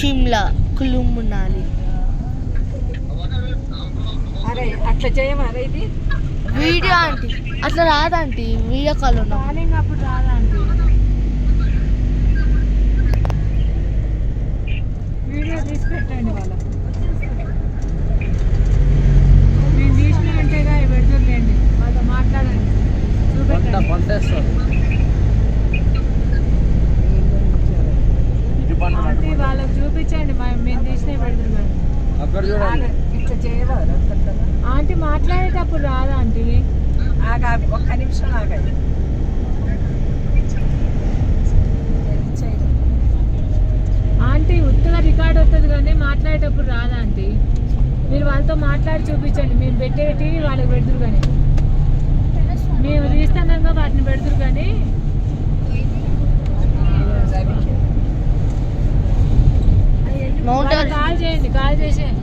షిమ్లా, కులు మనాలి. అరే అట్లా చేయమరా ఇది వీడియో ఆంటీ అట్లా రాదంటీ, వీడియో కాల్ కాలింగ్ అప్పుడు రాదండి. వీడియో తీసి పెట్టండి వాళ్ళకు. నేను తీసిన అంటేగా పెడుతుందండి, వాళ్ళతో మాట్లాడండి, చూపెట్టండి. ఆంటీ వాళ్ళకి చూపించండి, మేము తీసిన పెడుతున్నాం. ఇట్లా చేయవారు ఆంటీ మాట్లాడేటప్పుడు రాదా ఆంటీ? ఒక్క నిమిషం ఆగండి. ఆంటీ ఉత్తగా రికార్డ్ వస్తుంది కానీ మాట్లాడేటప్పుడు రాదా ఆంటీ? మీరు వాళ్ళతో మాట్లాడి చూపించండి, మేము పెట్టేటి వాళ్ళకి పెడుతురు కానీ, మేము తీస్తానంగా వాటిని పెడుతురు కానీ. కాల్ చేయండి, కాల్ చేసేయండి.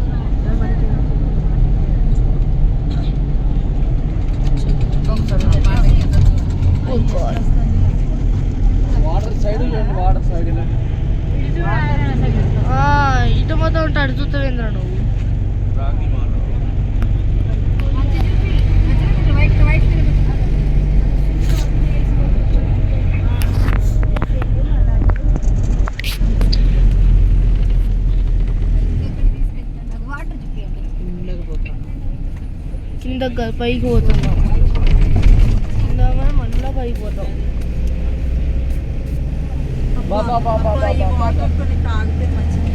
ఇటు మొత్తం ఉంటాడు, చూస్తావేంద్ర నువ్వు. కింద పైకి పోతున్నాం, కింద మళ్ళీ పైకి పోతాం. తాగితే మంచిది.